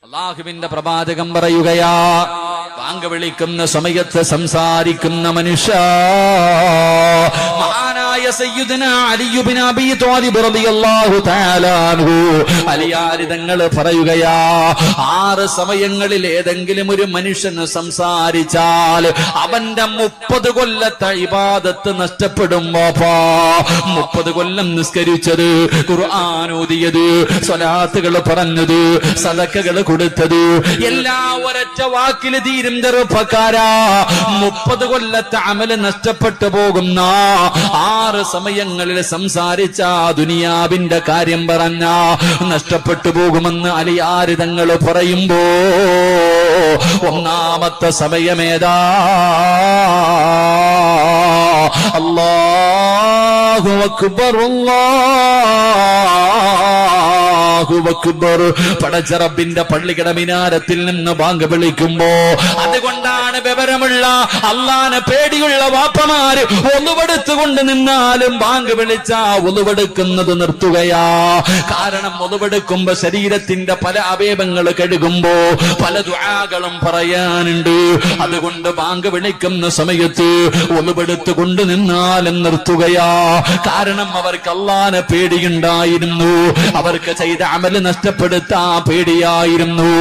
അല്ലാഹുവിന്റെ പ്രവാചകൻ പറയുകയാ, ബാങ്ക് വിളിക്കുന്ന സമയത്ത് സംസാരിക്കുന്ന മനുഷ്യ മഹാനായ സയ്യിദുനാ അലി ഇബ്നു അബീ ത്വാലിബ് റളിയല്ലാഹു തആല അൻഹു അലിയാരി തങ്ങൾ പറയുകയാ, 6 സമയങ്ങളിൽ ഏതെങ്കിലും ഒരു മനുഷ്യന് സംസാരിച്ചാൽ അവന്റെ 30 കൊല്ലത്തെ ഇബാദത്ത് നഷ്ടപ്പെടും. 30 കൊല്ലം നിസ്കരിച്ചത്, ഖുർആൻ ഓതിയത്, സ്വലാത്തുകൾ പറഞ്ഞത്, സദഖകൾ കൊടുത്തത് എല്ലാ ഒരൊറ്റ വാക്കിൽ തീരും. ചെറുപ്പക്കാരാ, 30 കൊല്ലത്തെ അമല് നഷ്ടപ്പെട്ടു പോകുന്ന 6 സമയങ്ങളിൽ സംസാരിച്ച ദുനിയാവിന്റെ കാര്യം പറഞ്ഞ നഷ്ടപ്പെട്ടു പോകുമെന്ന് അലിയാര് തങ്ങൾ പറയുമ്പോ ഒന്നാമത്തെ സമയമേതാ? അല്ലാഹു അക്ബർ, അല്ലാഹു അക്ബർ. പടച്ചറബിന്റെ പള്ളിയുടെ മിനാരത്തിൽ നിന്ന് ബാങ്ക് വിളിക്കുമ്പോ, അതുകൊണ്ടാണ് വിവരമുള്ള അള്ളാനെ പേടിയുള്ള വാപ്പമാര് ഒന്നുവെടുത്തുകൊണ്ട് നിന്നാലും ബാങ്ക് വിളിച്ച ഒന്നുവെടുക്കുന്നത് നിർത്തുകയാ. കാരണം ഒന്നുവെടുക്കുമ്പോ ശരീരത്തിന്റെ പല അവയവങ്ങൾ കഴുകുമ്പോ പല ദുആകളും പറയാനുണ്ട്. അതുകൊണ്ട് ബാങ്ക് വിളിക്കുന്ന സമയത്ത് ഒന്നുവെടുത്തുകൊണ്ട് നിന്നാലും നിർത്തുകയാ. കാരണം അവർക്ക് അള്ളാനെ പേടിയുണ്ടായിരുന്നു, അവർക്ക് ചെയ്ത അമല് നഷ്ടപ്പെടുത്താൻ പേടിയായിരുന്നു.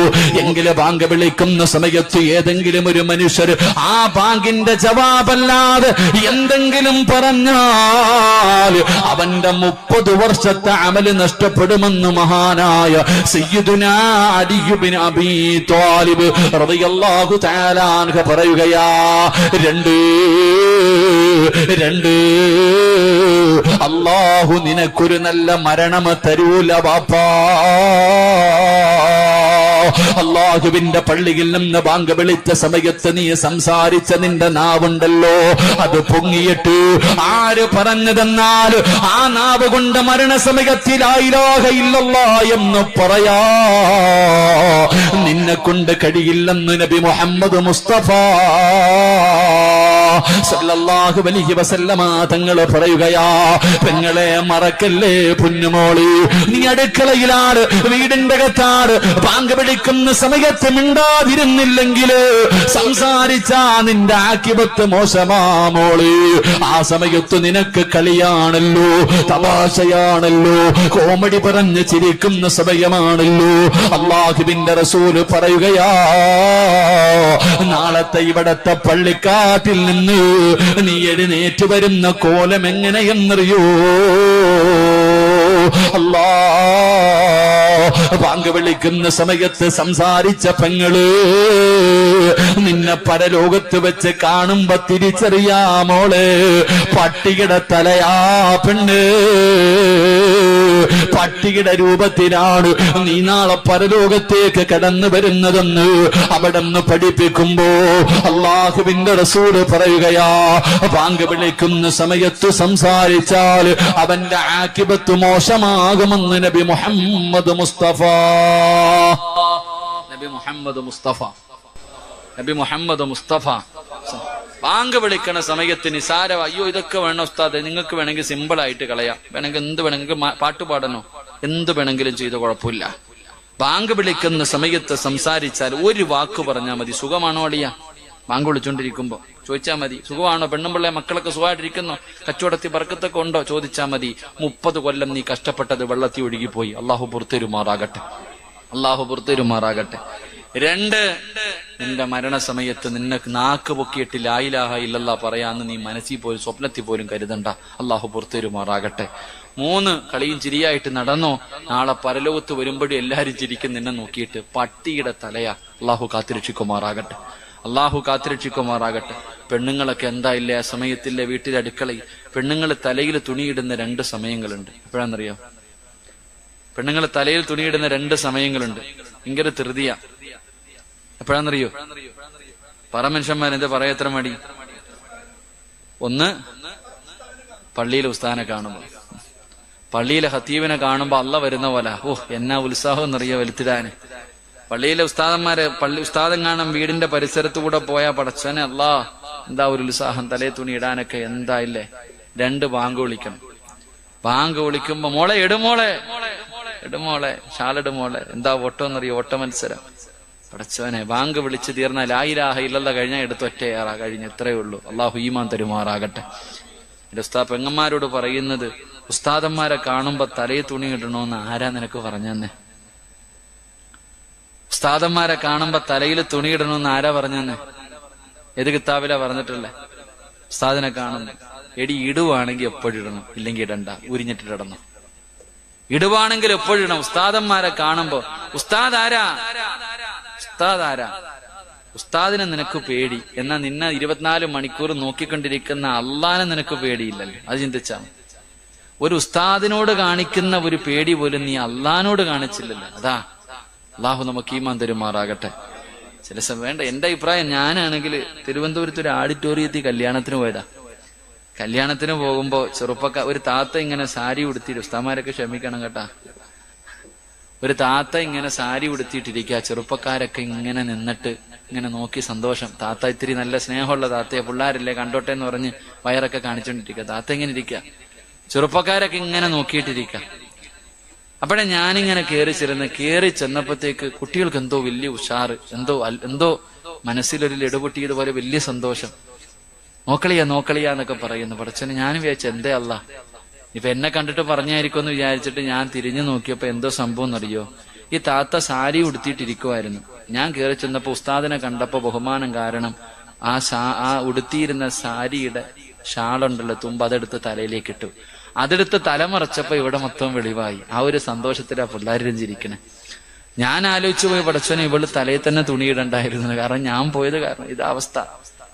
എങ്കിലും ബാങ്ക് വിളിക്കുന്ന സമയത്ത് ഏതെങ്കിലും ഒരു മനുഷ്യർ ആ ബാങ്കിന്റെ ജവാബല്ലാതെ എന്തെങ്കിലും പറഞ്ഞാൽ അവന്റെ 30 വർഷത്തെ അമല് നഷ്ടപ്പെടുമെന്ന് മഹാനായ സയ്യിദുനാ അലി ഇബ്നു അബീ ത്വാലിബ് റളിയല്ലാഹു തആല അൻഹു പറയുകയാ. 2 അല്ലാഹു നിനക്കൊരു നല്ല മരണം തരൂല വാപ്പാ. അല്ലാഹുവിന്റെ പള്ളിയിൽ നിന്ന് ബാങ്ക് വിളിച്ച സമയത്ത് നീ സംസാരിച്ച നിന്റെ നാവുണ്ടല്ലോ, അത് പൊങ്ങിയിട്ട് ആര് പറഞ്ഞതെന്നാൽ ആ നാവ് കൊണ്ട് മരണസമയത്തിൽ ലാ ഇലാഹ ഇല്ലല്ലാഹ് എന്ന് പറയാ നിന്നെ കൊണ്ട് കഴിയില്ലെന്ന് നബി മുഹമ്മദ് മുസ്തഫ സല്ലല്ലാഹു അലൈഹി വസല്ലമ തങ്ങൾ പറയുകയാ. പെങ്ങളെ മറക്കല്ലേ പൊന്നുമോളി, നീ അടുക്കളയിലാണ്, വീടിന്റെ അകത്താണ്, ബാങ്ക് വിളിക്കുന്ന സമയത്ത് മിണ്ടാതിരുന്നില്ലെങ്കിൽ സംസാരിച്ചാ നിന്റെ ആക്കിബത്ത് മോശമാ മോളി. ആ സമയത്ത് നിനക്ക് കളിയാണല്ലോ, തമാശയാണല്ലോ, കോമഡി പറഞ്ഞ് ചിരിക്കുന്ന സമയമാണല്ലോ. അല്ലാഹുവിന്റെ റസൂല് പറയുകയാ, നാളത്തെ ഇവിടത്തെ പള്ളിക്കാട്ടിൽ നിന്ന് നീ എഴുന്നേറ്റ് വരുന്ന കോലം എങ്ങനെയെന്നറിയോ? അല്ലാ, ബാങ്ക് വിളിക്കുന്ന സമയത്ത് സംസാരിച്ച പെങ്ങള് നിന്നെ പരലോകത്ത് വെച്ച് കാണുമ്പോ തിരിച്ചറിയാമോളെ, പട്ടിയുടെ തലയാ പെണ്ണ്, പട്ടിയുടെ രൂപത്തിലാണ് നീ നാളെ പരലോകത്തേക്ക് കടന്നു വരുന്നതെന്ന് അവിടെ നിന്ന് പഠിപ്പിക്കുമ്പോ അല്ലാഹുവിന്റെ റസൂല് പറയുകയാ, ബാങ്ക് വിളിക്കുന്ന സമയത്ത് സംസാരിച്ചാൽ അവന്റെ ആക്കിബത്ത് മോശമാകുമെന്ന് നബി മുഹമ്മദ് മുസ്തഫ. നബി മുഹമ്മദ് മുസ്തഫ, നബി മുഹമ്മദ് മുസ്തഫ. ബാങ്ക് വിളിക്കണ സമയത്ത് നിസാര, അയ്യോ ഇതൊക്കെ വേണം ഉസ്താദ്, നിങ്ങൾക്ക് വേണമെങ്കിൽ സിമ്പിൾ ആയിട്ട് കളയാം, വേണമെങ്കിൽ എന്ത് വേണമെങ്കിൽ പാട്ട് പാടണോ, എന്ത് വേണമെങ്കിലും ചെയ്ത കുഴപ്പമില്ല. ബാങ്ക് വിളിക്കുന്ന സമയത്ത് സംസാരിച്ചാൽ ഒരു വാക്ക് പറഞ്ഞാൽ മതി. സുഖമാണോ അളിയ? ബാങ്ക് വിളിച്ചോണ്ടിരിക്കുമ്പോ ചോദിച്ചാൽ മതി, സുഖമാണോ? പെണ്ണുമ്പിള്ളെ മക്കളൊക്കെ സുഖമായിട്ടിരിക്കുന്നോ? കച്ചവടത്തിൽ ബർക്കത്തൊക്കെ ഉണ്ടോ? ചോദിച്ചാൽ മതി. 30 കൊല്ലം നീ കഷ്ടപ്പെട്ടത് വെള്ളത്തിൽ ഒഴുകിപ്പോയി. അള്ളാഹു പുറത്തേരുമാറാകട്ടെ, അള്ളാഹു പുറത്തേരുമാറാകട്ടെ. 2, നിന്റെ മരണസമയത്ത് നിനക്ക് നാക്ക് പൊക്കിയിട്ട് ലാ ഇലാഹ ഇല്ലല്ലാഹ് പറയാന്ന് നീ മനസ്സിൽ പോലും സ്വപ്നത്തിൽ പോലും കരുതണ്ട. അള്ളാഹു പുറത്തേരുമാറാകട്ടെ. 3, കളിയും ചിരിയായിട്ട് നടന്നോ, നാളെ പരലോകത്ത് വരുമ്പോഴും എല്ലാരും ചിരിക്കും നിന്നെ നോക്കിയിട്ട്. പട്ടിയുടെ തലയാ. അള്ളാഹു കാത്തിരക്ഷിക്കുമാറാകട്ടെ, അള്ളാഹു കാത്തിരക്ഷിക്കുമാറാകട്ടെ. പെണ്ണുങ്ങളൊക്കെ എന്താ ഇല്ലേ, ആ സമയത്തില്ലേ വീട്ടിലെ അടുക്കളയിൽ പെണ്ണുങ്ങൾ തലയിൽ തുണിയിടുന്ന 2 സമയങ്ങളുണ്ട്. എപ്പോഴാണെന്നറിയോ? പെണ്ണുങ്ങൾ തലയിൽ തുണിയിടുന്ന 2 സമയങ്ങളുണ്ട്. ഭയങ്കര ധൃതിയ. എപ്പോഴാണെന്നറിയോ? പറ മനുഷ്യന്മാരെന്താ പറയാ എത്ര മടി? 1, പള്ളിയിലെ ഉസ്താദിനെ കാണുമ്പോ, പള്ളിയിലെ ഖത്തീബിനെ കാണുമ്പോ അള്ള വരുന്ന പോലെ, ഓ എന്നാ ഉത്സാഹം എന്നറിയോ വലുത്തിടാന്. പള്ളിയിലെ ഉസ്താദന്മാരെ, പള്ളി ഉസ്താദം കാണാൻ വീടിന്റെ പരിസരത്തുകൂടെ പോയാ പടച്ചോനെ അല്ലാ എന്താ ഒരു ഉത്സാഹം, തലേ തുണി ഇടാനൊക്കെ എന്താ ഇല്ലേ. 2 ബാങ്ക് വിളിക്കണം. ബാങ്ക് വിളിക്കുമ്പോ മോളെ എടുമോളെ ഇടുമോളെ, ഷാലിടുമോളെ, എന്താ ഓട്ടോന്നറിയോ? ഓട്ട മത്സരം. പടച്ചവനെ, ബാങ്ക് വിളിച്ച് തീർന്നാൽ ലാ ഇലാഹ ഇല്ലല്ലാ കഴിഞ്ഞാൽ എടുത്ത് ഒറ്റയാറാ കഴിഞ്ഞ്. എത്രയേ ഉള്ളൂ. അള്ളാഹു ഈമാൻ തരുമാറാകട്ടെ. എന്റെ ഉസ്താദ് പെങ്ങന്മാരോട് പറയുന്നത്, ഉസ്താദന്മാരെ കാണുമ്പോ തലയിൽ തുണി ഇടണോന്ന് ആരാ നിനക്ക് പറഞ്ഞെന്നെ? ഉസ്താദന്മാരെ കാണുമ്പോ തലയിൽ തുണി ഇടണമെന്ന് ആരാ പറഞ്ഞെന്നെ? ഏത് കിതാബിലാ പറഞ്ഞിട്ടുള്ളേ? ഉസ്താദിനെ കാണുന്നു, എടി ഇടുവാണെങ്കിൽ എപ്പോഴിടണം, ഇല്ലെങ്കിൽ ഇടണ്ട, ഉരിഞ്ഞിട്ടിടണം. ഇടുവാണെങ്കിൽ എപ്പോഴിടണം. ഉസ്താദന്മാരെ കാണുമ്പോ ഉസ്താദ് ആരാ? ഉസ്താദ് ആരാ? ഉസ്താദിനെ നിനക്ക് പേടി, എന്നാ നിന്നെ 24 മണിക്കൂർ നോക്കിക്കൊണ്ടിരിക്കുന്ന അള്ളാനെ നിനക്ക് പേടിയില്ലല്ലോ. അത് ചിന്തിച്ചാ ഒരു ഉസ്താദിനോട് കാണിക്കുന്ന ഒരു പേടി പോലും നീ അള്ളാനോട് കാണിച്ചില്ലല്ലോ. അതാ അള്ളാഹു നമുക്ക് ഈമാൻ തരുമാറാകട്ടെ. ചില സമയം വേണ്ട. എന്റെ അഭിപ്രായം, ഞാനാണെങ്കിൽ തിരുവനന്തപുരത്ത് ഒരു ഓഡിറ്റോറിയത്തിൽ കല്യാണത്തിന് പോയതാ. കല്യാണത്തിന് പോകുമ്പോ ഒരു താത്ത ഇങ്ങനെ സാരി ഉടുത്തിട്ട്, ഉസ്താമാരൊക്കെ ക്ഷമിക്കണം കേട്ടാ, ഒരു താത്ത ഇങ്ങനെ സാരി ഉടുത്തിട്ടിരിക്കുക. ചെറുപ്പക്കാരൊക്കെ ഇങ്ങനെ നിന്നിട്ട് ഇങ്ങനെ നോക്കി സന്തോഷം. താത്ത ഇത്തിരി നല്ല സ്നേഹമുള്ള താത്തയെ, പിള്ളേരല്ലേ കണ്ടോട്ടെ എന്ന് പറഞ്ഞ് വയറൊക്കെ കാണിച്ചോണ്ടിരിക്കുക. താത്ത ഇങ്ങനെ ഇരിക്കുക, ചെറുപ്പക്കാരൊക്കെ ഇങ്ങനെ നോക്കിയിട്ടിരിക്കുക. അപ്പോഴേ ഞാനിങ്ങനെ കയറി ചെന്നപ്പോഴത്തേക്ക് കുട്ടികൾക്ക് എന്തോ വലിയ ഉഷാറ്, എന്തോ മനസ്സിലൊരു ലടുപൊട്ടിയതുപോലെ വലിയ സന്തോഷം. നോക്കളിയാ എന്നൊക്കെ പറയുന്നു. പടച്ചോനെ, ഞാനും വിചാരിച്ചു എന്തേ അല്ലാ ഇപ്പൊ എന്നെ കണ്ടിട്ട് പറഞ്ഞായിരിക്കുമെന്ന് വിചാരിച്ചിട്ട് ഞാൻ തിരിഞ്ഞു നോക്കിയപ്പോ എന്തോ സംഭവം എന്നറിയോ? ഈ താത്ത സാരി ഉടുത്തിയിട്ടിരിക്കുമായിരുന്നു. ഞാൻ കയറി ചെന്നപ്പോ ഉസ്താദിനെ കണ്ടപ്പോ ബഹുമാനം കാരണം ആ ഉടുത്തിയിരുന്ന സാരിയുടെ ഷാളുണ്ടല്ലോ, തുമ്പ്, അതെടുത്ത് തലയിലേക്ക് ഇട്ടു. അതെടുത്ത് തലമറച്ചപ്പോ ഇവിടെ മൊത്തം വെളിവായി. ആ ഒരു സന്തോഷത്തിലാ പിള്ളേരും ചിരിക്കണേ. ഞാൻ ആലോചിച്ചു പോയി, പടച്ചോനെ ഇവള് തലയിൽ തന്നെ തുണിയിടണ്ടായിരുന്നു. കാരണം ഞാൻ പോയത് കാരണം ഇതാവസ്ഥ.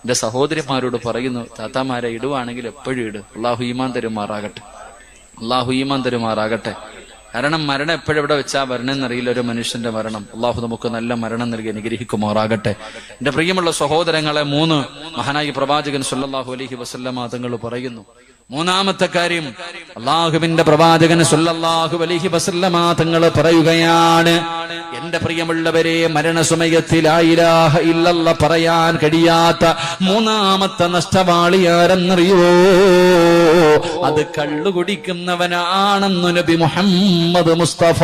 എന്റെ സഹോദരിമാരോട് പറയുന്നു, താത്താമാരെ ഇടുവാണെങ്കിൽ എപ്പോഴും ഇട്. അള്ളാഹു ഈമാൻ തരുമാറാകട്ടെ. അള്ളാഹു ഈമാൻ തരുമാറാകട്ടെ. കാരണം മരണം എപ്പോഴെവിടെ വെച്ചാ വരണമെന്നറിയില്ല ഒരു മനുഷ്യന്റെ മരണം. അള്ളാഹു നമുക്ക് നല്ല മരണം നൽകി അനുഗ്രഹിക്കുമാറാകട്ടെ. എന്റെ പ്രിയമുള്ള സഹോദരങ്ങളെ, 3 മഹാനായി പ്രവാചകൻ സല്ലല്ലാഹു അലൈഹി വസല്ലമ തങ്ങൾ പറയുന്നു. മൂന്നാമത്തെ കാര്യം, അള്ളാഹുവിന്റെ പ്രവാചകൻ സല്ലല്ലാഹു അലൈഹി വസല്ലമ തങ്ങൾ പറയുകയാണ്, എന്റെ പ്രിയമുള്ളവരെ, മരണസമയത്തിൽ ലാ ഇലാഹ ഇല്ലല്ലാഹ് പറയാൻ കഴിയാത്ത മൂന്നാമത്തെ നഷ്ടവാളി ആരെന്നറിയോ? അത് കള്ളു കുടിക്കുന്നവനാണെന്ന് നബി മുഹമ്മദ് മുസ്തഫ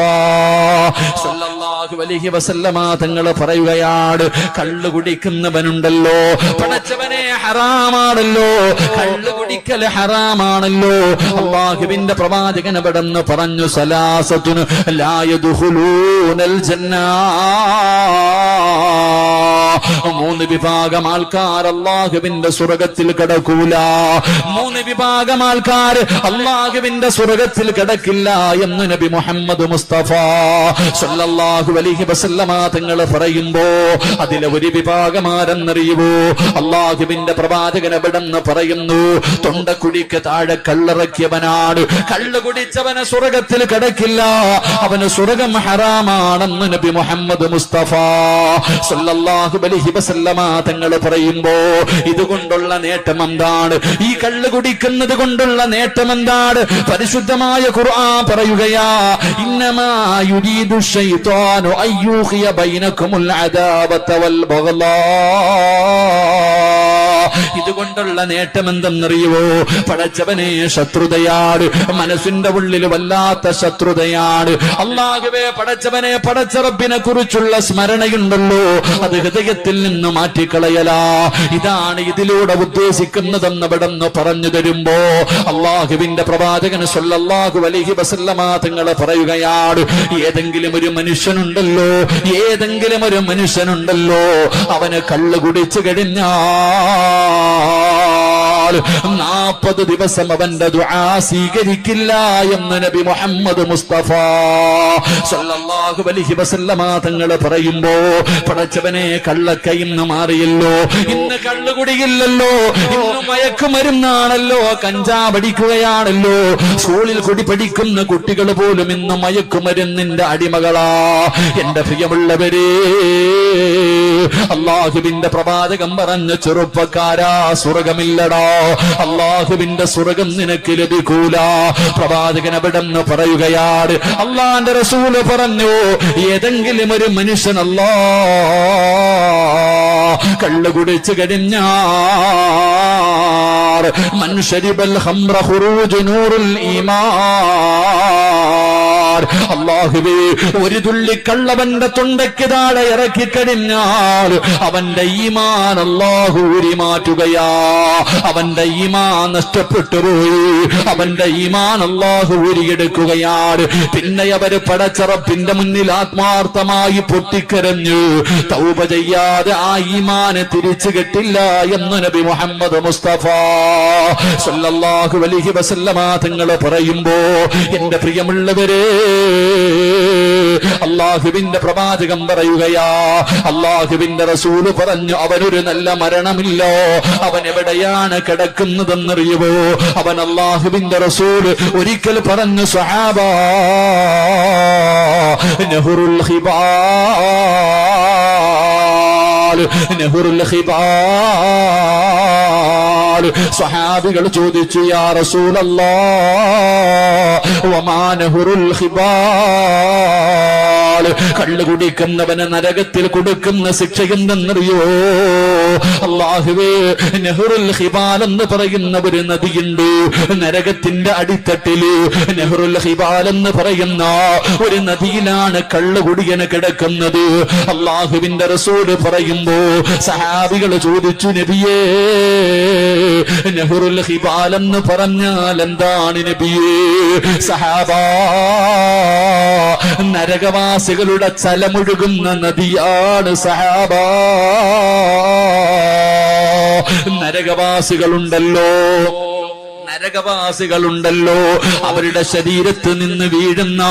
സല്ലല്ലാഹു അലൈഹി വസല്ലമ തങ്ങൾ പറയുകയാണ്. കള്ളു കുടിക്കുന്നവനുണ്ടല്ലോ, പടച്ചവനെ, ഹറാമാണല്ലോ, കള്ളു കുടിക്കൽ ഹറാമാണല്ലോ. അല്ലാഹുവിന്റെ പ്രവാചകൻ അവിടെന്ന് പറഞ്ഞു, സലാസത്തുൻ ലാ യദ്ഖുലൂനൽ ജന്ന. 3 വിഭാഗം ആൾക്കാർ അല്ലാഹുവിന്റെ സ്വർഗ്ഗത്തിൽ കടക്കൂല. 3 വിഭാഗം ആൾക്കാർ അല്ലാഹുവിന്റെ സ്വർഗ്ഗത്തിൽ കടക്കില്ല എന്ന് നബി മുഹമ്മദ് മുസ്തഫ സല്ലല്ലാഹു അലൈഹി വസല്ലമ തങ്ങൾ പറയുമ്പോ അതിലെ ഒരു വിഭാഗം ആരെന്നറിയുമോ? അല്ലാഹുവിന്റെ പ്രവാചകൻ അവിടെന്ന് പറയുന്നു, തൊണ്ടക്കുഴിക്ക് താഴെ കള്ളിറക്കിയവനാണ്. കള്ളു കുടിച്ചവന് സ്വർഗ്ഗത്തിൽ കടക്കില്ല, അവന് സ്വർഗ്ഗം ഹറാമാണെന്ന് നബി മുഹമ്മദ് മുസ്തഫ സല്ലല്ലാഹു അലൈഹി വസല്ലമ തങ്ങൾ പറയുമ്പോ ഇതുകൊണ്ടുള്ള നേട്ടം എന്താണ്? ഈ കള്ളു കുടിക്കുന്നത് കൊണ്ടുള്ള നേട്ടം എന്താണ്? പരിശുദ്ധമായ ഖുർആൻ പറയുകയാ, ഇന്നമാ യുരീദു ശൈത്വാനു അയ്യൂഖിയ ബൈനകുമുൽ അദാവത വൽ ബഗ്ളാ. ഇതുകൊണ്ടുള്ള നേട്ടം എന്തെന്നറിയുവോ? പടച്ചവനെ, ശത്രുതയാണ്. മനസ്സിന്റെ ഉള്ളിൽ വല്ലാത്ത ശത്രുതയാണ്. അല്ലാഹുവേ, പടച്ചവനെ, പടച്ചറബിനെ കുറിച്ചുള്ള സ്മരണയുണ്ടല്ലോ, അത് ഹൃദയത്തിൽ നിന്ന് മാറ്റിക്കളയലാ. ഇതാണ് ഇതിലൂടെ ഉദ്ദേശിക്കുന്നതെന്ന് ഇവിടെന്ന് പറഞ്ഞു തരുമ്പോ അല്ലാഹുവിന്റെ പ്രവാചകൻ സല്ലല്ലാഹു അലൈഹി വസല്ലമ തങ്ങൾ പറയുകയാണ്, ഏതെങ്കിലും ഒരു മനുഷ്യനുണ്ടല്ലോ അവന് കള്ളു കുടിച്ചു കഴിഞ്ഞാൽ 40 ദിവസം അവന്റെ ദുആ സ്വീകരിക്കില്ല എന്ന് നബി മുഹമ്മദ് മുസ്തഫ സല്ലല്ലാഹു അലൈഹി വസല്ലമ തങ്ങൾ പറയുമ്പോ പടച്ചവനെ, കള്ളൊക്കെ ഇന്ന് മാറിയല്ലോ. ഇന്ന് കള്ളുകുടിയില്ലല്ലോ, ഇന്ന് മയക്കുമരുന്നാണല്ലോ, കഞ്ചാവടിക്കുകയാണല്ലോ. സ്കൂളിൽ കുടി പഠിക്കുന്ന കുട്ടികൾ പോലും ഇന്ന് മയക്കുമരുന്നിന്റെ അടിമകളാ. എന്റെ പ്രിയമുള്ളവരെ, അല്ലാഹുവിന്റെ പ്രവാചകൻ പറഞ്ഞ, ചെറുപ്പക്കാരാ, സ്വർഗമില്ലടാ, അല്ലാഹുവിന്റെ സ്വർഗം നിനക്ക് ലഭിക്കൂല. പ്രവാചകൻ അവിടെന്ന് പറയുകയാണ്, അല്ലാഹുവിന്റെ റസൂല് പറഞ്ഞു, ഏതെങ്കിലും ഒരു മനുഷ്യൻ കള്ളു കുടിച്ചു കഴിഞ്ഞാൽ മൻ ശരിബൽ ഖംറ ഖുറൂജു നൂറുൽ ഈമാൻ, കഴിഞ്ഞാൽ, അല്ലാഹുവേ, ഒരു തുള്ളി കള്ളവന്റെ തൊണ്ടയ്ക്ക് താഴെ ഇറക്കി കഴിഞ്ഞാൽ അവന്റെ ഈമാൻ അല്ലാഹു ഊരി മാറ്റുകയാ. അവന്റെ ഈമാൻ നഷ്ടപ്പെട്ടു പോയി, അവന്റെ ഈമാൻ അല്ലാഹു ഊരിയെടുക്കുകയാണ്. പിന്നെ അവര് പടച്ചറപ്പിന്റെ മുന്നിൽ ആത്മാർത്ഥമായി പൊട്ടിക്കരഞ്ഞു. തൗബ ചെയ്യാതെ ആ ഈമാനെ തിരിച്ചു കിട്ടില്ല എന്ന് നബി മുഹമ്മദ് മുസ്തഫ സല്ലല്ലാഹു അലൈഹി വസല്ലമ തങ്ങൾ പറയുമ്പോ, എന്റെ പ്രിയമുള്ളവരെ, അല്ലാഹുവിന്റെ പ്രവാചകം പറയുകയാ, അല്ലാഹുവിന്റെ റസൂല് പറഞ്ഞു, അവനൊരു നല്ല മരണമില്ലോ. അവൻ എവിടെയാണ് കിടക്കുന്നതെന്നറിയുമോ? അവൻ അല്ലാഹുവിന്റെ റസൂല് ഒരിക്കൽ പറഞ്ഞു, സ്വഹാബാ, നഹ്റുൽ ഖിബാൽ, നഹ്റുൽ ഖിബാൽ. സ്വഹാബികൾ ചോദിച്ചു, യാ റസൂലല്ലാഹ്, വമാ നഹ്റുൽ ഖിബാൽ? കള്ളു കുടിക്കുന്നവന് നരകത്തിൽ കൊടുക്കുന്ന ശിക്ഷ എന്തെന്നറിയോ? അല്ലാഹുവേ, നഹ്റുൽ ഖിബാൽ എന്ന് പറയുന്ന ഒരു നദിയുണ്ട് നരകത്തിന്റെ അടിത്തട്ടില്. നഹ്റുൽ ഖിബാൽ എന്ന് പറയുന്ന ഒരു നദിയിലാണ് കള്ളുകുടിയന് കിടക്കുന്നത്. അല്ലാഹുവിന്റെ റസൂൽ പറയുമ്പോ സഹാബികൾ ചോദിച്ചു, നബിയേ, നഹ്റുൽ ഖിബാൽ എന്ന് പറഞ്ഞാൽ എന്താണ് നബിയേ? സഹാബാ, നരകവാസികളുടെ ചലമൊഴുകുന്ന നദിയാണ് സഹാബാ. നരകവാസികളുണ്ടല്ലോ, നരകവാസികളുണ്ടല്ലോ, അവരുടെ ശരീരത്ത് നിന്ന് വീഴുന്ന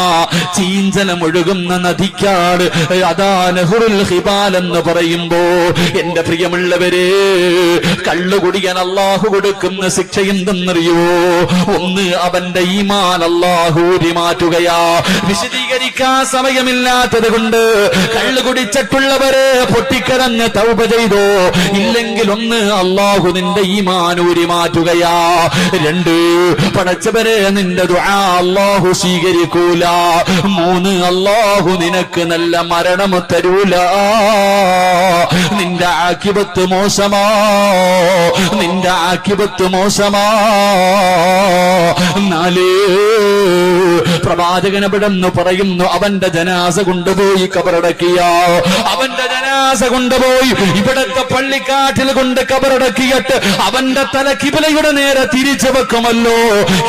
ചീഞ്ചലമൊഴുകുന്ന നദിക്കാണ് അതാ നഹ്റുൽ ഖിബാൽ എന്ന് പറയുമ്പോ, എന്റെ പ്രിയമുള്ളവരെ, കള്ളുകുടിയൻ അല്ലാഹു കൊടുക്കുന്ന ശിക്ഷ എന്തെന്നറിയോ? ഒന്ന്, അവന്റെ ഈമാൻ അല്ലാഹു ഊരി മാറ്റുകയാ. വിശദീകരിക്കാൻ സമയമില്ലാത്തത് കൊണ്ട് കള്ളുകുടിച്ചിട്ടുള്ളവരെ പൊട്ടിക്കരഞ്ഞ് തൗബ ചെയ്തോ, ഇല്ലെങ്കിൽ ഒന്ന്, അല്ലാഹു നിന്റെ ഈമാൻ ഊരി മാറ്റുകയാ. രണ്ട്, പടച്ചവരെ, നിന്റെ ദുആ അല്ലാഹു സ്വീകരിക്കൂല. മൂന്ന്, അല്ലാഹു നിനക്ക് നല്ല മരണം തരൂല. നിന്റെ ആഖിബത്ത് മോശമാ, നിന്റെ ആഖിബത്ത് മോശമാ. നാല്, പ്രവാചകൻ എവിടെന്ന് പറയുന്നു, അവന്റെ ജനാസ കൊണ്ടുപോയി കബറടക്കിയ, അവന്റെ ജനാസ കൊണ്ടുപോയി ഇവിടത്തെ പള്ളിക്കാട്ടിൽ കൊണ്ട് കബറടക്കിയിട്ട് അവന്റെ തല കിബിലയുടെ നേരെ തിരിച്ചു വെക്കുമല്ലോ.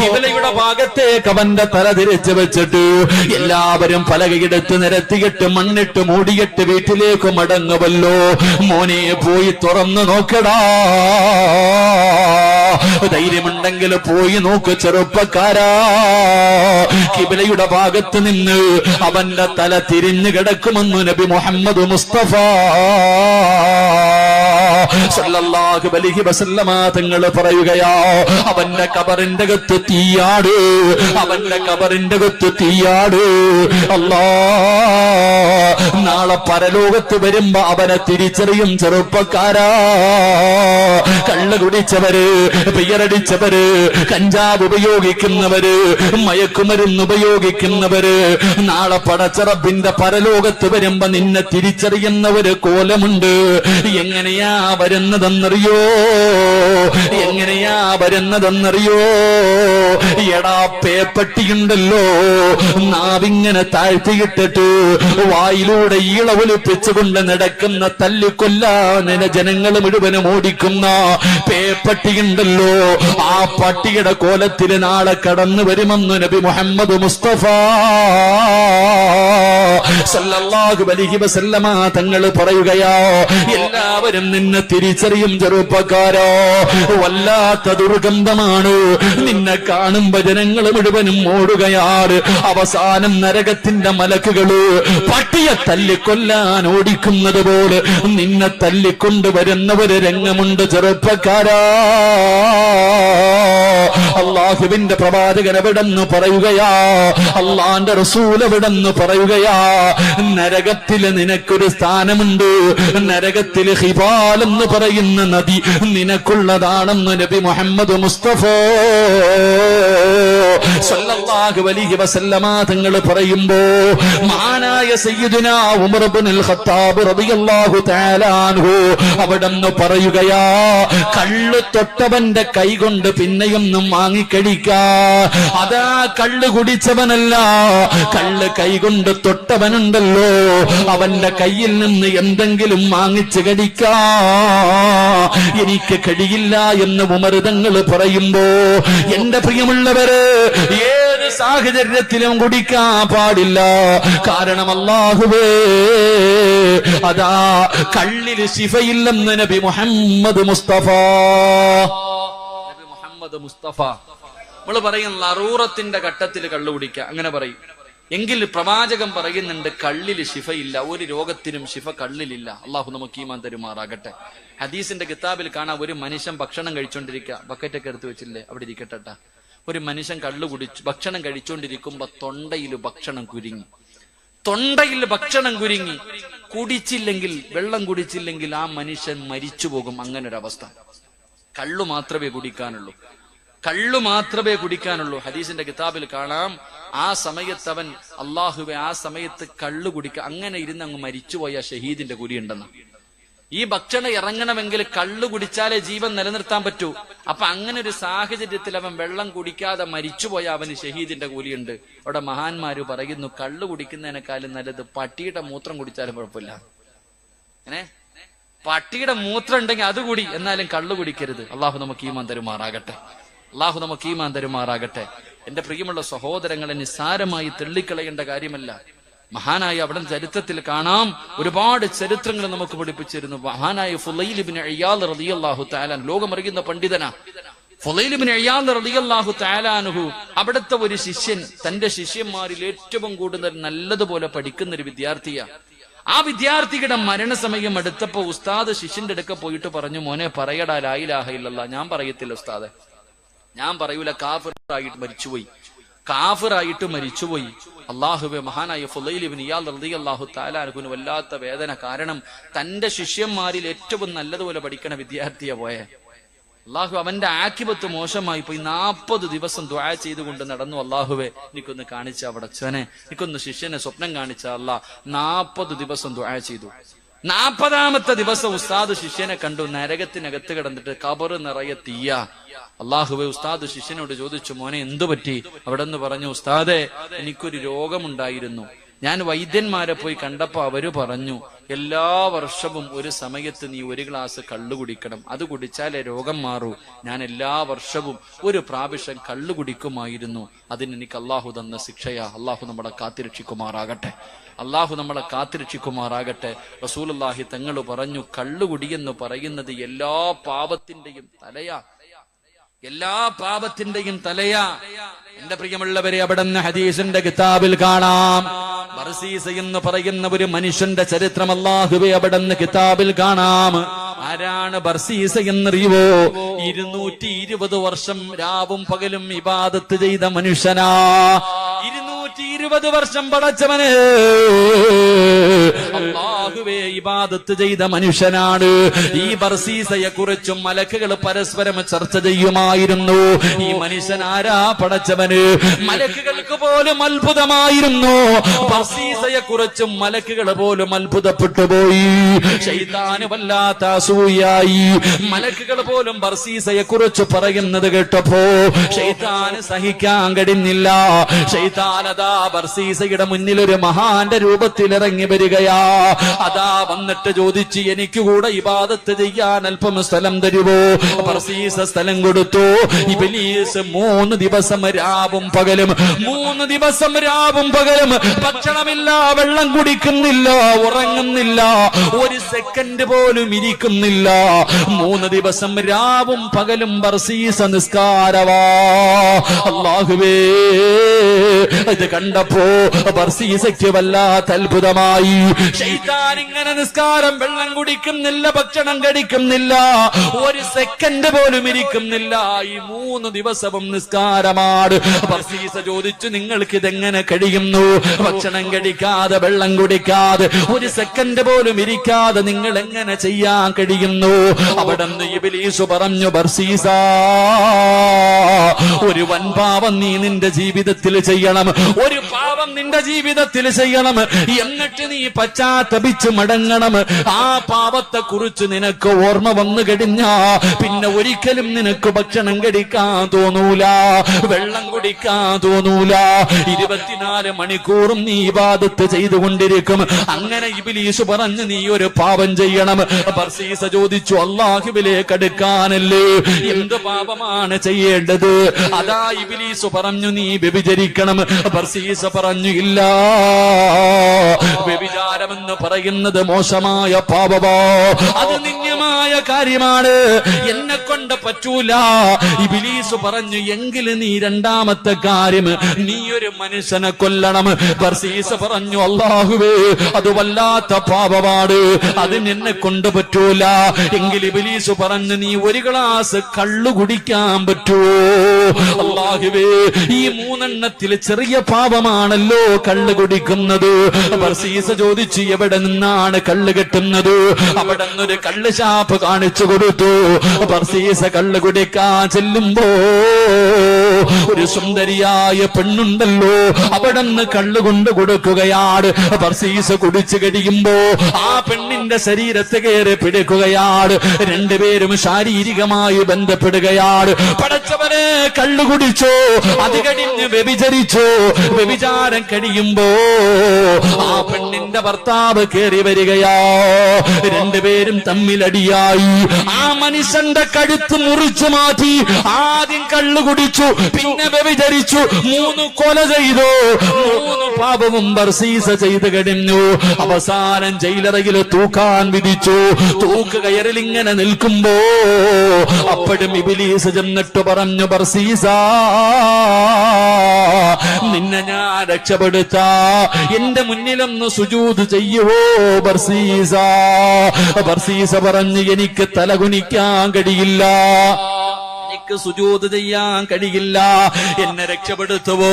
കിബിലയുടെ ഭാഗത്തേക്ക് അവന്റെ തല തിരിച്ചു വെച്ചിട്ട് എല്ലാവരും പലകയെടുത്ത് നിരത്തിയിട്ട് മണ്ണിട്ട് മൂടിയിട്ട് വീട്ടിലേക്ക് മടങ്ങുമല്ലോ. മോനെ, പോയി തുറന്നു നോക്കടാ, ധൈര്യമുണ്ടെങ്കിൽ പോയി നോക്ക് ചെറുപ്പക്കാരാ. കിബിലയുടെ ഭാഗത്ത് നിന്ന് അവന്റെ തല തിരിഞ്ഞു കിടക്കുമെന്ന് നബി മുഹമ്മദ് മുസ്തഫ സല്ലല്ലാഹു അലൈഹി വസല്ലമ തങ്ങൾ പറയുകയാ, അവന്റെ കബറിന്റെ അകത്ത് തീയാട്, അവന്റെ കബറിന്റെ അകത്ത് തീയാട്. അല്ലാ, നാളെ പരലോകത്ത് വരുമ്പോ അവനെ തിരിച്ചറിയും ചെറുപ്പക്കാരാ. കള്ള് കുടിച്ചവര്, പിയറടിച്ചവര്, കഞ്ചാവ് ഉപയോഗിക്കുന്നവര്, മയക്കുമരുന്ന് ഉപയോഗിക്കുന്നവര്, നാളെ പടച്ചറബിന്റെ പരലോകത്ത് വരുമ്പോ നിന്നെ തിരിച്ചറിയുന്ന ഒരു കോലമുണ്ട്. എങ്ങനെയാ വരുന്നതെന്നറിയോ? എങ്ങനെയാ വരുന്നതെന്നറിയോ? എടാ, പേപ്പട്ടിയുണ്ടല്ലോ, നാവിങ്ങനെ താഴ്ത്തിയിട്ടിട്ട് വായിലൂടെ ഈള ഒലിപ്പിച്ചുകൊണ്ട് നടക്കുന്ന, തല്ലിക്കൊല്ലാനെ ജനങ്ങൾ മുഴുവനും ഓടിക്കുന്ന പേപ്പട്ടിയുണ്ടല്ലോ, ആ പട്ടിയുടെ കോലത്തിന് നാളെ കടന്നു വരുമെന്ന് നബി മുഹമ്മദ് മുസ്തഫ സല്ലല്ലാഹു അലൈഹി വസല്ലമ തങ്ങൾ പറയുകയാ, എല്ലാവരും നിന്നെ തിരിച്ചറിയും ചെറുപ്പക്കാരോ. വല്ലാത്ത ദുർഗന്ധമാണ്, നിന്നെ കാണുമ്പോ ജനങ്ങൾ മുഴുവനും ഓടുകയാണ്. അവസാനം നരകത്തിന്റെ മലക്കുകള് പട്ടിയെ തല്ലിക്കൊല്ലാൻ ഓടിക്കുന്നത് പോലെ നിന്നെ തല്ലിക്കൊണ്ടുവരുന്ന ഒരു രംഗമുണ്ട് ചെറുപ്പക്കാരാ. അല്ലാഹുവിന്റെ പ്രവാചകൻ എവിടെന്ന് പറയുകയാ, അള്ളാന്റെ റസൂൽ എവിടെന്ന് പറയുകയാ, നരകത്തില് നിനക്കൊരു സ്ഥാനമുണ്ട്. നരകത്തില് ഖിബാൽ എന്ന് പറയുന്ന നദി നിനക്കുള്ളതാണെന്ന് നബി മുഹമ്മദ് മുസ്തഫ സല്ലല്ലാഹു അലൈഹി വസല്ലമ തങ്ങൾ പറയുമ്പോ, മഹാനായ സയ്യിദുനാ ഉമർ ഇബ്നുൽ ഖത്താബ് റളിയല്ലാഹു തആല അൻഹു അവിടെന്ന് പറയുകയാ, കള്ളു തൊട്ടവന്റെ കൈ കൊണ്ട് പിന്നെയും നിന്നും വാങ്ങിക്കഴിക്കാ. അതാ കള്ള് കുടിച്ചവനല്ല, കള്ള് കൈകൊണ്ട് തൊട്ടവനുണ്ടല്ലോ, അവന്റെ കയ്യിൽ നിന്ന് എന്തെങ്കിലും വാങ്ങിച്ച് കടിക്കാ എനിക്ക് കഴിയില്ല എന്ന് ഉമർതങ്ങൾ പറയുമ്പോ, എന്റെ പ്രിയമുള്ളവര്, ഏത് സാഹചര്യത്തിലും കുടിക്കാൻ പാടില്ല. കാരണം അല്ലാഹുവേ, അതാ കള്ളിൽ ശിഫയില്ലെന്ന് നബി മുഹമ്മദ് മുസ്തഫ. നമ്മൾ പറയും ലറൂറത്തിന്റെ ഘട്ടത്തിൽ കള്ളു കുടിക്കുക, അങ്ങനെ പറയും. എങ്കിൽ പ്രവാചകൻ പറയുന്നുണ്ട് കള്ളിൽ ശിഫയില്ല, ഒരു രോഗത്തിനും ശിഫ കള്ളിലില്ല. അള്ളാഹു നമുക്ക് ഈമാൻ തരുമാറാകട്ടെ. ഹദീസിന്റെ കിതാബിൽ കാണാം, ഒരു മനുഷ്യൻ ഭക്ഷണം കഴിച്ചോണ്ടിരിക്കുക, ബക്കറ്റൊക്കെ എടുത്തു വെച്ചില്ലേ, അവിടെ ഇരിക്കട്ടെ. ഒരു മനുഷ്യൻ കള്ളു കുടിച്ചു ഭക്ഷണം കഴിച്ചോണ്ടിരിക്കുമ്പോ തൊണ്ടയിൽ ഭക്ഷണം കുരുങ്ങി, കുടിച്ചില്ലെങ്കിൽ, വെള്ളം കുടിച്ചില്ലെങ്കിൽ ആ മനുഷ്യൻ മരിച്ചു പോകും. അങ്ങനെ ഒരു അവസ്ഥ. കള്ളു മാത്രമേ കുടിക്കാനുള്ളൂ. ഹദീസിന്റെ കിതാബിൽ കാണാം, ആ സമയത്ത് അവൻ അള്ളാഹുവെ, ആ സമയത്ത് കള്ളു കുടിക്കുക, അങ്ങനെ ഇരുന്ന് അങ്ങ് മരിച്ചുപോയ ഷഹീദിന്റെ കൂലിയുണ്ടെന്ന്. ഈ ഭക്ഷണം ഇറങ്ങണമെങ്കിൽ കള്ളു കുടിച്ചാലേ ജീവൻ നിലനിർത്താൻ പറ്റൂ. അപ്പൊ അങ്ങനെ ഒരു സാഹചര്യത്തിൽ അവൻ വെള്ളം കുടിക്കാതെ മരിച്ചുപോയ അവന് ഷഹീദിന്റെ കൂലിയുണ്ട്. അവിടെ മഹാന്മാര് പറയുന്നു, കള്ളു കുടിക്കുന്നതിനേക്കാളും നല്ലത് പട്ടിയുടെ മൂത്രം കുടിച്ചാലും കുഴപ്പമില്ല. പട്ടിയുടെ മൂത്രം ഉണ്ടെങ്കിൽ അത് കൂടി, എന്നാലും കള്ളു കുടിക്കരുത്. അള്ളാഹു നമുക്ക് ഈമാൻ തരുമാറാകട്ടെ. എന്റെ പ്രിയമുള്ള സഹോദരങ്ങളെ, നിസ്സാരമായി തള്ളിക്കളയേണ്ട കാര്യമല്ല. മഹാനായ അവിടെ ചരിത്രത്തിൽ കാണാം, ഒരുപാട് ചരിത്രങ്ങൾ നമുക്ക് പഠിപ്പിച്ചിരുന്നു. മഹാനായ ഫുളൈൽ ഇബ്നു ഇയാദ് റളിയല്ലാഹു തആല, ലോകമറിയുന്ന പണ്ഡിതനാ ഫുളൈൽ ഇബ്നു ഇയാദ് റളിയല്ലാഹു തആല അൻഹു, അവിടുത്തെ ഒരു ശിഷ്യൻ, തന്റെ ശിഷ്യന്മാരിൽ ഏറ്റവും കൂടുതൽ നല്ലതുപോലെ പഠിക്കുന്ന ഒരു വിദ്യാർത്ഥിയാ. ആ വിദ്യാർത്ഥിയുടെ മരണസമയം അടുത്തപ്പോ ഉസ്താദ് ശിഷ്യന്റെ അടുക്ക പോയിട്ട് പറഞ്ഞു, മോനെ പറയടാ ലാ ഇലാഹ ഇല്ലല്ലാഹ്. ഞാൻ പറയത്തില്ല ഉസ്താദെ, ഞാൻ പറയൂല, കാഫിറായിട്ട് മരിച്ചുപോയി. അള്ളാഹുവെ, മഹാനായ ഫുളൈൽ ഇബ്നു ഇയാദ് റളിയല്ലാഹു തആല അൻഹുവിന് വല്ലാത്ത വേദന. കാരണം തന്റെ ശിഷ്യന്മാരിൽ ഏറ്റവും നല്ലതുപോലെ പഠിക്കണ വിദ്യാർത്ഥിയെ പോയെ. അള്ളാഹു അവന്റെ ആക്കിബത്ത് മോശമായി പോയി. 40 ദിവസം ദുആ ചെയ്തുകൊണ്ട് നടന്നു. അള്ളാഹുവെ, എനിക്കൊന്ന് കാണിച്ച പടച്ചോനെ, എനിക്കൊന്ന് ശിഷ്യനെ സ്വപ്നം കാണിച്ച അല്ലാ. 40 ദിവസം ദുആ ചെയ്തു. 40ാമത്തെ ദിവസം ഉസ്താദ് ശിഷ്യനെ കണ്ടു, നരകത്തിനകത്ത് കിടന്നിട്ട് ഖബറ് നിറയെ തീയ. അള്ളാഹുവെ, ഉസ്താദ് ശിഷ്യനോട് ചോദിച്ചു, മോനെ എന്തു പറ്റി? അവിടെ നിന്ന് പറഞ്ഞു, ഉസ്താദെ, എനിക്കൊരു രോഗമുണ്ടായിരുന്നു. ഞാൻ വൈദ്യന്മാരെ പോയി കണ്ടപ്പോ അവര് പറഞ്ഞു, എല്ലാ വർഷവും ഒരു സമയത്ത് നീ 1 ഗ്ലാസ് കള്ളു കുടിക്കണം, അത് കുടിച്ചാലേ രോഗം മാറൂ. ഞാൻ എല്ലാ വർഷവും ഒരു പ്രാവശ്യം കള്ളു കുടിക്കുമായിരുന്നു. അതിന് എനിക്ക് അള്ളാഹു തന്ന ശിക്ഷയാ. അള്ളാഹു നമ്മളെ കാത്തിരക്ഷിക്കുമാറാകട്ടെ. റസൂലുള്ളാഹി തങ്ങൾ പറഞ്ഞു, കള്ളുകുടിയെന്ന് പറയുന്നത് എല്ലാ പാപത്തിന്റെയും തലയാ. എന്റെ പ്രിയമുള്ളവരെ, അവിടുന്ന് ഹദീസിന്റെ കിതാബിൽ കാണാം, ബർസീസ എന്ന് പറയുന്ന ഒരു മനുഷ്യന്റെ ചരിത്രം അല്ലാഹുവേ അവിടുന്ന് കിതാബിൽ കാണാം. ആരാണ് ബർസീസ എന്നറിയുവോ? 220 വർഷം രാവും പകലും ഇബാദത്ത് ചെയ്ത മനുഷ്യനാ. 220 വർഷം പടച്ചവന് അല്ലാഹുവേ ഇബാദത്ത് ചെയ്ത മനുഷ്യനാണ്. ഈ ബർസീസയെ കുറിച്ചും മലക്കുകൾ പരസ്പരം ചർച്ച ചെയ്യുമായിരുന്നു. ഈ മനുഷ്യൻ ആരാ പടച്ചവന്? മലക്കുകൾക്ക് പോലും അത്ഭുതമായിരുന്നു. ബർസീസയെ കുറിച്ചും മലക്കുകൾ പോലും അത്ഭുതപ്പെട്ടു പോയി. ശൈത്താന് വല്ലാത്ത അസൂയായി. മലക്കുകൾ പോലും ബർസീസയെ കുറിച്ച് പറയുന്നത് കേട്ടപ്പോ ശൈത്താന് സഹിക്കാൻ കഴിഞ്ഞില്ല. ശൈത്താൻ അതാ ബർസീസയുടെ മുന്നിൽ ഒരു മഹാന്റെ രൂപത്തിൽ ഇറങ്ങി വരികയാ. അതാ വന്നിട്ട് ചോദിച്ചു, എനിക്ക് കൂടെ ഇബാദത്ത് ചെയ്യാൻ അല്പം സ്ഥലം തരുവോ? ബർസീസ സ്ഥലം കൊടുത്തു. ഇബ്ലീസ് 3 ദിവസം രാവും പകലും ഭക്ഷണമില്ല, വെള്ളം കുടിക്കുന്നില്ല, ഉറങ്ങുന്നില്ല, ഒരു സെക്കൻഡ് പോലും ഇരിക്കുന്നില്ല. 3 ദിവസം രാവും പകലും ബർസീസ നിസ്കാരവാ. അല്ലാഹുവേ, ഇത് കണ്ടപ്പോ ബർസീസയ്ക്ക് വല്ലാത്ത അത്ഭുതമായി. ശൈത്താൻ ഇങ്ങനെ നിസ്കാരം, വെള്ളം കുടിക്കുന്നില്ല, ഭക്ഷണം കഴിക്കുന്നില്ല, ഒരു സെക്കൻഡ് പോലും ഇരിക്കുന്നില്ല. ഈ 3 ദിവസവും നിസ്കാരമാണ്. ബർസീസ ചോദിച്ചു, നിങ്ങൾക്ക് ഇതെങ്ങനെ കഴിയുന്നു? ഭക്ഷണം കഴിക്കാതെ, വെള്ളം കുടിക്കാതെ, ഒരു സെക്കൻഡ് പോലും ഇരിക്കാതെ നിങ്ങൾ എങ്ങനെ ചെയ്യാൻ കഴിയുന്നു? അവിടെ നിന്ന് ഇബ്ലീസ് പറഞ്ഞു, ബർസീസ, ഒരു വൻപാപം നീ നിന്റെ ജീവിതത്തിൽ ചെയ്യണം. ഒരു പാപം നിന്റെ ജീവിതത്തിൽ ചെയ്യണം. എന്നിട്ട് നീ പശ്ചാത്തപിച്ച് മടങ്ങ തുടങ്ങണം. ആ പാപത്തെ കുറിച്ച് നിനക്ക് ഓർമ്മ വന്നു കഴിഞ്ഞാ പിന്നെ ഒരിക്കലും നിനക്ക് ഭക്ഷണം കഴിക്കാൻ തോന്നൂല, വെള്ളം കുടിക്കാൻ തോന്നൂല. 24 മണിക്കൂറും നീ ഇബാദത്ത് ചെയ്തുകൊണ്ടിരിക്കും. അങ്ങനെ ഇബ്ലീസ് പറഞ്ഞു നീ ഒരു പാപം ചെയ്യണം. ബർസീസ ചോദിച്ചു അല്ലാഹുവിലേക്ക് അടുക്കാനല്ലേ, എന്ത് പാപമാണ് ചെയ്യേണ്ടത്? അതാ ഇബ്ലീസ് പറഞ്ഞു നീ വ്യഭിചരിക്കണം. ബർസീസ പറഞ്ഞു ഇല്ല, വ്യഭിചാരമെന്ന് പറയുന്നത് മോശമായ പാപമോ, അത് നിന്ദ്യമായ കാര്യമാണ്, എന്നെ കൊണ്ട് പറ്റൂല. ഇബ്ലീസ് പറഞ്ഞു എങ്കിൽ നീ രണ്ടാമത്തെ കാര്യം നീ ഒരു മനുഷ്യനെ കൊല്ലണം. ബർസീസ പറഞ്ഞു അല്ലാഹുവേ അത് വല്ലാത്ത പാപമാണ്, അത് എന്നെ കൊണ്ട് പറ്റൂല. എങ്കിൽ ഇബ്ലീസ് പറഞ്ഞു നീ ഒരു ഗ്ലാസ് കള്ളു കുടിക്കാൻ പറ്റുമോ? അല്ലാഹുവേ ഈ 3 ചെറിയ പാപമാണല്ലോ കള്ളു കുടിക്കുന്നത്. ബർസീസ ചോദിച്ചു എവിടെ നിന്നാണ് കള്ള് കിട്ടുന്നത്? അവിടെ നിന്നൊരു കള്ള് ഷാപ്പ് കാണിച്ചു കൊടുത്തു. ബർസീസ കള്ള് കുടിക്കാൻ ചെല്ലുമ്പോ ഒരു സുന്ദരിയായ പെണ്ണുണ്ടല്ലോ, അവിടെ നിന്ന് കള്ള് കൊണ്ട് കൊടുക്കുകയാണ്. ബർസീസ കുടിച്ചു കഴിയുമ്പോ ആ പെണ്ണിന്റെ ശരീരത്തെ കയറി പിടിക്കുകയാണ്. രണ്ടുപേരും ശാരീരികമായി ബന്ധപ്പെടുകയാണ്. പടച്ചവനെ കള്ളു കുടിച്ചോ, അത് കഴിഞ്ഞ് വ്യഭിചരിച്ചോ. വ്യഭിചാരം കഴിയുമ്പോ ആ പെണ്ണിന്റെ ഭർത്താവ് കയറി വരികയാ. രണ്ടുപേരും തമ്മിലടിയായി. ആ മനുഷ്യന്റെ കഴുത്ത് മുറിച്ചു മാറ്റി. ആദ്യം കള്ളു കുടിച്ചു, പിന്നെ വ്യഭിചരിച്ചു, 3 കൊല ചെയ്തു. 3 പാപവും ബർസീസ ചെയ്ത് കഴിഞ്ഞു. അവസാനം ജയിലറയിൽ തൂക്കാൻ വിധിച്ചു. തൂക്ക് കയറിൽ ഇങ്ങനെ നിൽക്കുമ്പോ അപ്പോഴും ഇബ്ലീസ് ചെന്നിട്ട് പറഞ്ഞു ബർസീസ നിന്നെ ഞാൻ രക്ഷപ്പെടുത്താ, എന്റെ മുന്നിലൊന്ന് സുജൂദ് ചെയ്യുവോ ബർസീസ? ബർസീസ പറഞ്ഞു എനിക്ക് തലകുനിക്കാൻ കഴിയില്ല, എനിക്ക് സുജൂദ് ചെയ്യാൻ കഴിയില്ല, എന്നെ രക്ഷപ്പെടുത്തുവോ?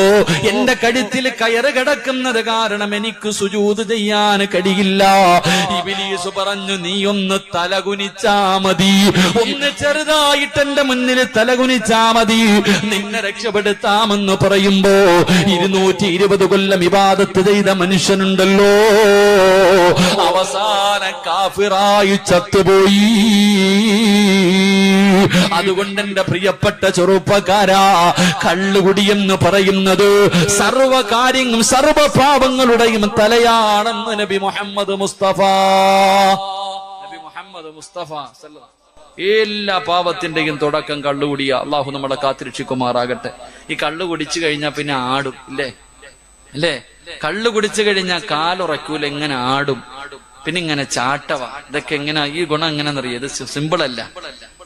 എന്റെ കഴുത്തിൽ കയറ് കിടക്കുന്നത് കാരണം എനിക്ക് സുജൂദ് ചെയ്യാൻ കഴിയില്ല. ഇബ്ലീസ് പറഞ്ഞു നീ ഒന്ന് തലകുനിച്ചാ മതി, ഒന്ന് ചെറുതായിട്ട് എന്റെ മുന്നിൽ തലകുനിച്ചാ മതി, നിന്നെ രക്ഷപ്പെടുത്താമെന്ന് പറയുമ്പോ 220 കൊല്ലം ഇബാദത്ത് ചെയ്ത മനുഷ്യനുണ്ടല്ലോ അവസാനം കാഫിറായി ചത്തുപോയി. അതുകൊണ്ട് എന്റെ പ്രിയപ്പെട്ട ചെറുപ്പക്കാരാ, കള്ളുകുടിയെന്ന് പറയുന്നത് സർവകാര്യങ്ങളും സർവപാപങ്ങളുടെയും തലയാണെന്ന് നബി മുഹമ്മദ് മുസ്തഫ. നബി മുഹമ്മദ് മുസ്തഫ എല്ലാ പാപത്തിന്റെയും തുടക്കം കള്ളുകുടിയ. അള്ളാഹു നമ്മളെ കാത്തിരക്ഷിക്കുമാറാകട്ടെ. ഈ കള്ളു കുടിച്ചു കഴിഞ്ഞാൽ പിന്നെ ആടും, ഇല്ലേ അല്ലേ? കള്ളു കുടിച്ചു കഴിഞ്ഞാൽ കാലുറക്കൂല, എങ്ങനെ ആടും, പിന്നെ ഇങ്ങനെ ചാട്ടവ. ഇതൊക്കെ എങ്ങനെ, ഈ ഗുണം എങ്ങനെയെന്നറിയാം? ഇത് സിമ്പിൾ അല്ല.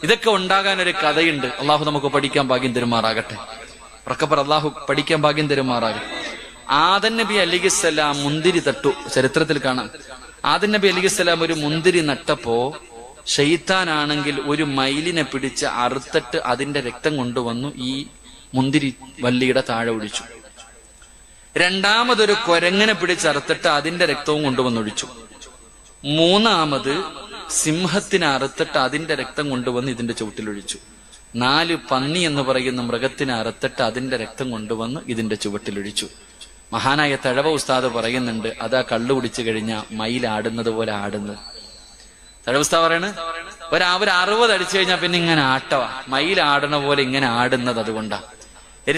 ഇതൊക്കെ ഉണ്ടാകാൻ ഒരു കഥയുണ്ട്. അള്ളാഹു നമുക്ക് പഠിക്കാൻ ഭാഗ്യം തരുമാറാകട്ടെ. ഉറക്കപ്പറ അള്ളാഹു പഠിക്കാൻ ഭാഗ്യം തരുമാറാകട്ടെ. ആദം നബി അലൈഹിസ്സലാം മുന്തിരി തട്ടു. ചരിത്രത്തിൽ കാണാം. ആദം നബി അലൈഹിസ്സലാം ഒരു മുന്തിരി നട്ടപ്പോ ശൈത്താനാണെങ്കിൽ ഒരു മയിലിനെ പിടിച്ച് അറുത്തിട്ട് അതിന്റെ രക്തം കൊണ്ടുവന്നു ഈ മുന്തിരി വള്ളിയുടെ താഴെ ഒഴിച്ചു. രണ്ടാമതൊരു കൊരങ്ങനെ പിടിച്ചറുത്തിട്ട് അതിന്റെ രക്തവും കൊണ്ടുവന്നൊഴിച്ചു. മൂന്നാമത് സിംഹത്തിനെ അറുത്തിട്ട് അതിന്റെ രക്തം കൊണ്ടുവന്ന് ഇതിന്റെ ചുവട്ടിലൊഴിച്ചു. 4 പന്നി എന്ന് പറയുന്ന മൃഗത്തിനെ അറുത്തിട്ട് അതിന്റെ രക്തം കൊണ്ടുവന്ന് ഇതിന്റെ ചുവട്ടിലൊഴിച്ചു. മഹാനായ തഴവ ഉസ്താദ് പറയുന്നുണ്ട്, അതാ കള്ളു കുടിച്ചു കഴിഞ്ഞാൽ മയിൽ ആടുന്നത് പോലെ ആടുന്നത്. തഴവ ഉസ്താദ് പറയണ് ഒരു 60 അടിച്ചു കഴിഞ്ഞാൽ പിന്നെ ഇങ്ങനെ ആട്ടവാ, മയിൽ ആടണ പോലെ ഇങ്ങനെ ആടുന്നത് അതുകൊണ്ടാ.